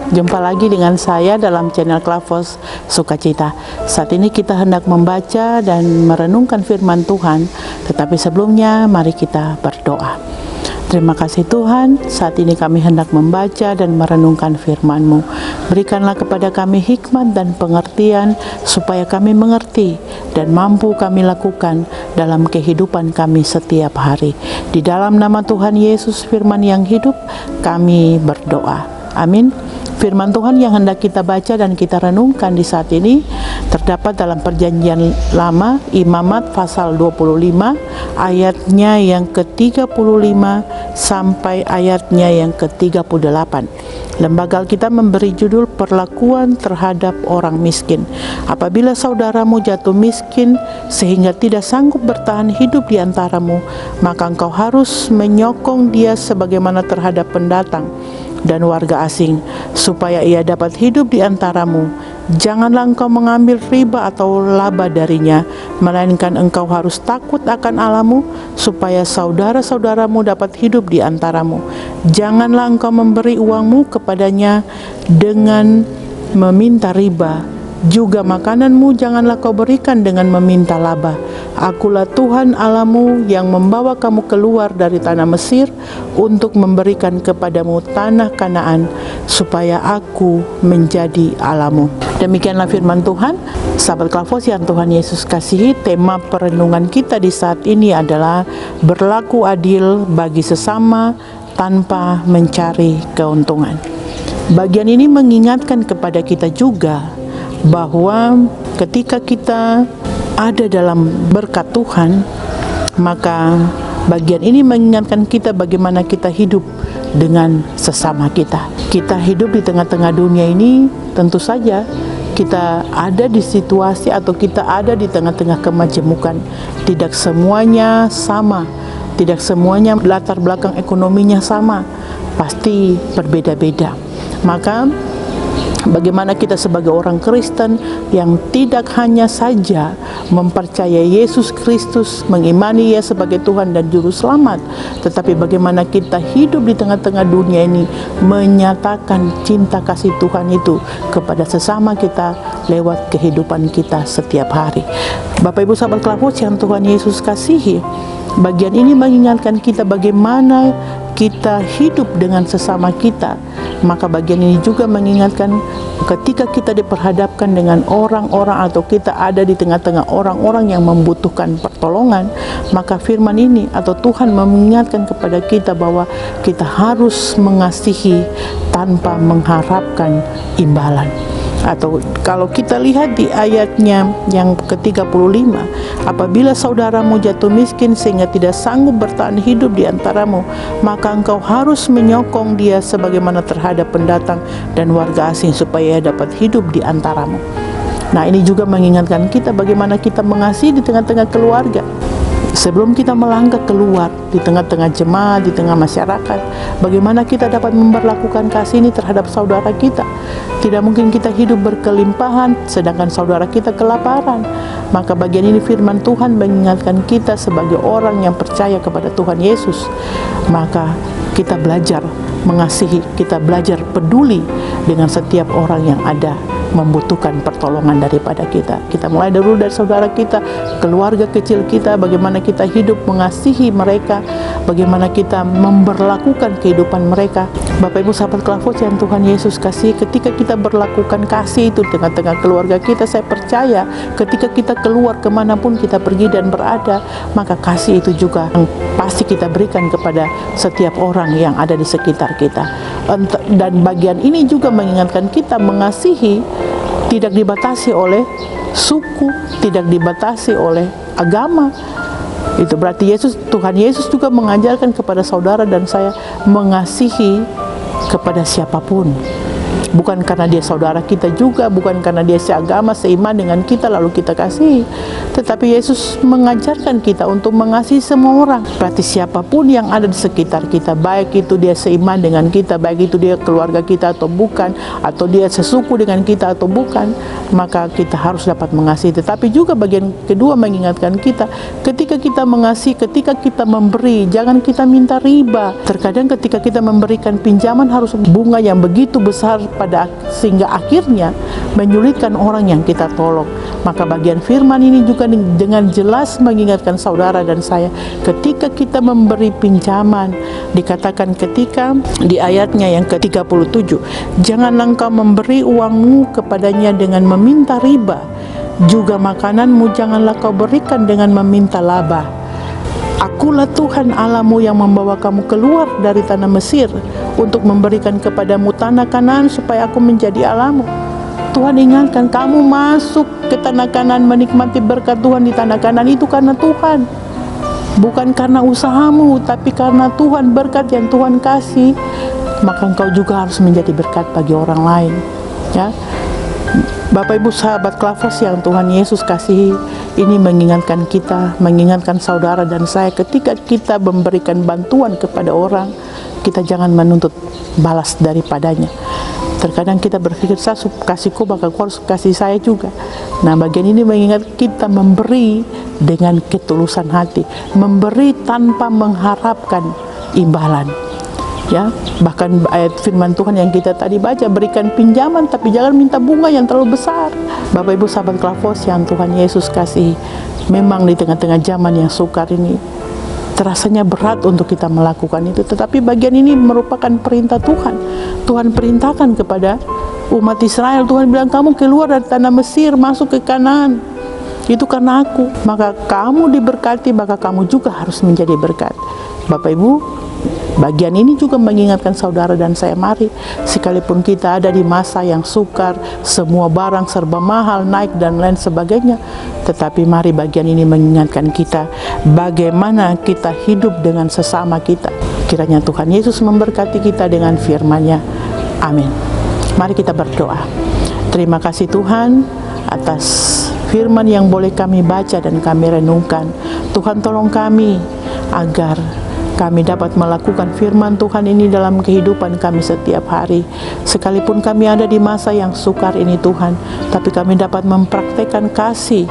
Jumpa lagi dengan saya dalam channel Klavos Sukacita. Saat ini kita hendak membaca dan merenungkan firman Tuhan, tetapi sebelumnya mari kita berdoa. Terima kasih Tuhan, saat ini kami hendak membaca dan merenungkan firman-Mu. Berikanlah kepada kami hikmat dan pengertian, supaya kami mengerti dan mampu kami lakukan dalam kehidupan kami setiap hari. Di dalam nama Tuhan Yesus, firman yang hidup, kami berdoa. Amin. Firman Tuhan yang hendak kita baca dan kita renungkan di saat ini terdapat dalam Perjanjian Lama, Imamat pasal 25, ayatnya yang ke-35 sampai ayatnya yang ke-38. Lembaga Alkitab memberi judul perlakuan terhadap orang miskin. Apabila saudaramu jatuh miskin sehingga tidak sanggup bertahan hidup di antaramu, maka engkau harus menyokong dia sebagaimana terhadap pendatang dan warga asing, supaya ia dapat hidup di antaramu. Janganlah engkau mengambil riba atau laba darinya, melainkan engkau harus takut akan Allahmu, supaya saudara-saudaramu dapat hidup di antaramu. Janganlah engkau memberi uangmu kepadanya dengan meminta riba, juga makananmu janganlah kau berikan dengan meminta laba. Akulah Tuhan Allahmu yang membawa kamu keluar dari tanah Mesir untuk memberikan kepadamu tanah Kanaan, supaya aku menjadi Allahmu. Demikianlah firman Tuhan. Sahabat Klavos yang Tuhan Yesus kasihi, tema perenungan kita di saat ini adalah berlaku adil bagi sesama tanpa mencari keuntungan. Bagian ini mengingatkan kepada kita juga bahwa ketika kita ada dalam berkat Tuhan, maka bagian ini mengingatkan kita bagaimana kita hidup dengan sesama kita. Kita hidup di tengah-tengah dunia ini, tentu saja kita ada di situasi atau kita ada di tengah-tengah kemajemukan. Tidak semuanya sama, tidak semuanya latar belakang ekonominya sama, pasti berbeda-beda. Maka bagaimana kita sebagai orang Kristen yang tidak hanya saja mempercayai Yesus Kristus, mengimani Ia sebagai Tuhan dan Juru Selamat, tetapi bagaimana kita hidup di tengah-tengah dunia ini menyatakan cinta kasih Tuhan itu kepada sesama kita lewat kehidupan kita setiap hari. Bapak Ibu sahabat Klavos yang Tuhan Yesus kasihi, bagian ini mengingatkan kita bagaimana kita hidup dengan sesama kita. Maka bagian ini juga mengingatkan ketika kita diperhadapkan dengan orang-orang atau kita ada di tengah-tengah orang-orang yang membutuhkan pertolongan, maka firman ini atau Tuhan mengingatkan kepada kita bahwa kita harus mengasihi tanpa mengharapkan imbalan. Atau kalau kita lihat di ayatnya yang ke-35, apabila saudaramu jatuh miskin sehingga tidak sanggup bertahan hidup di antaramu, maka engkau harus menyokong dia sebagaimana terhadap pendatang dan warga asing, supaya dapat hidup di antaramu. Nah, ini juga mengingatkan kita bagaimana kita mengasihi di tengah-tengah keluarga. Sebelum kita melangkah keluar di tengah-tengah jemaat, di tengah masyarakat, bagaimana kita dapat memperlakukan kasih ini terhadap saudara kita. Tidak mungkin kita hidup berkelimpahan sedangkan saudara kita kelaparan. Maka bagian ini firman Tuhan mengingatkan kita sebagai orang yang percaya kepada Tuhan Yesus. Maka kita belajar mengasihi, kita belajar peduli dengan setiap orang yang ada membutuhkan pertolongan daripada kita. Kita mulai dulu dari saudara kita, keluarga kecil kita, bagaimana kita hidup mengasihi mereka, bagaimana kita memperlakukan kehidupan mereka. Bapak Ibu sahabat Klavos yang Tuhan Yesus kasih, ketika kita berlakukan kasih itu di tengah-tengah keluarga kita, saya percaya ketika kita keluar kemanapun kita pergi dan berada, maka kasih itu juga yang pasti kita berikan kepada setiap orang yang ada di sekitar kita. Dan bagian ini juga mengingatkan kita mengasihi tidak dibatasi oleh suku, tidak dibatasi oleh agama. Itu berarti Tuhan Yesus juga mengajarkan kepada saudara dan saya mengasihi kepada siapapun. Bukan karena dia saudara kita juga, bukan karena dia seagama, seiman dengan kita lalu kita kasih, tetapi Yesus mengajarkan kita untuk mengasihi semua orang. Berarti siapapun yang ada di sekitar kita, baik itu dia seiman dengan kita, baik itu dia keluarga kita atau bukan, atau dia sesuku dengan kita atau bukan, maka kita harus dapat mengasihi. Tetapi juga bagian kedua mengingatkan kita, ketika kita mengasihi, ketika kita memberi, jangan kita minta riba. Terkadang ketika kita memberikan pinjaman harus bunga yang begitu besar sehingga akhirnya menyulitkan orang yang kita tolong. Maka bagian firman ini juga dengan jelas mengingatkan saudara dan saya, ketika kita memberi pinjaman, dikatakan ketika di ayatnya yang ke-37, janganlah engkau memberi uangmu kepadanya dengan meminta riba, juga makananmu janganlah kau berikan dengan meminta laba. Akulah Tuhan Allahmu yang membawa kamu keluar dari tanah Mesir untuk memberikan kepadamu tanah Kanaan supaya aku menjadi Allahmu. Tuhan ingatkan, kamu masuk ke tanah Kanaan, menikmati berkat Tuhan di tanah Kanaan itu karena Tuhan, bukan karena usahamu, tapi karena Tuhan, berkat yang Tuhan kasih. Maka engkau juga harus menjadi berkat bagi orang lain, ya. Bapak Ibu sahabat Klavos yang Tuhan Yesus kasihi, ini mengingatkan kita, mengingatkan saudara dan saya, ketika kita memberikan bantuan kepada orang, kita jangan menuntut balas daripadanya. Terkadang kita berpikir, saya kasih kau, maka kau harus kasih saya juga. Nah, bagian ini mengingat kita memberi dengan ketulusan hati, memberi tanpa mengharapkan imbalan. Ya, bahkan ayat firman Tuhan yang kita tadi baca, berikan pinjaman tapi jangan minta bunga yang terlalu besar. Bapak Ibu sahabat Klavos yang Tuhan Yesus kasihi, memang di tengah-tengah zaman yang sukar ini terasanya berat untuk kita melakukan itu, tetapi bagian ini merupakan perintah Tuhan. Tuhan perintahkan kepada umat Israel, Tuhan bilang, kamu keluar dari tanah Mesir, masuk ke Kanaan, itu karena aku. Maka kamu diberkati, maka kamu juga harus menjadi berkat. Bapak Ibu, bagian ini juga mengingatkan saudara dan saya, mari sekalipun kita ada di masa yang sukar, semua barang serba mahal, naik dan lain sebagainya, tetapi mari bagian ini mengingatkan kita bagaimana kita hidup dengan sesama kita. Kiranya Tuhan Yesus memberkati kita dengan firman-Nya. Amin. Mari kita berdoa. Terima kasih Tuhan atas firman yang boleh kami baca dan kami renungkan. Tuhan, tolong kami agar kami dapat melakukan firman Tuhan ini dalam kehidupan kami setiap hari. Sekalipun kami ada di masa yang sukar ini Tuhan, tapi kami dapat mempraktekkan kasih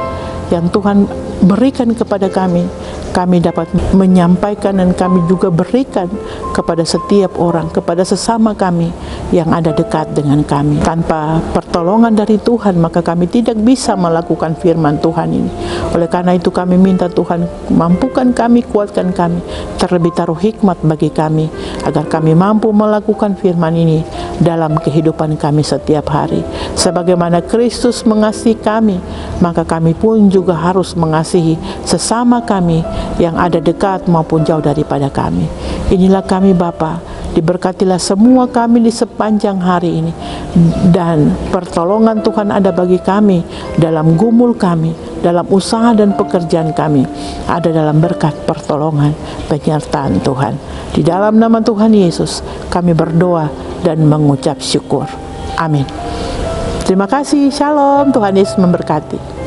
yang Tuhan berikan kepada kami. Kami dapat menyampaikan dan kami juga berikan kepada setiap orang, kepada sesama kami yang ada dekat dengan kami. Tanpa pertolongan dari Tuhan, maka kami tidak bisa melakukan firman Tuhan ini. Oleh karena itu kami minta Tuhan, mampukan kami, kuatkan kami, terlebih taruh hikmat bagi kami, agar kami mampu melakukan firman ini dalam kehidupan kami setiap hari. Sebagaimana Kristus mengasihi kami, maka kami pun juga harus mengasihi sesama kami yang ada dekat maupun jauh daripada kami. Inilah kami Bapa, diberkatilah semua kami di sepanjang hari ini, dan pertolongan Tuhan ada bagi kami dalam gumul kami, dalam usaha dan pekerjaan kami, ada dalam berkat pertolongan penyertaan Tuhan. Di dalam nama Tuhan Yesus kami berdoa dan mengucap syukur. Amin. Terima kasih. Shalom. Tuhan Yesus memberkati.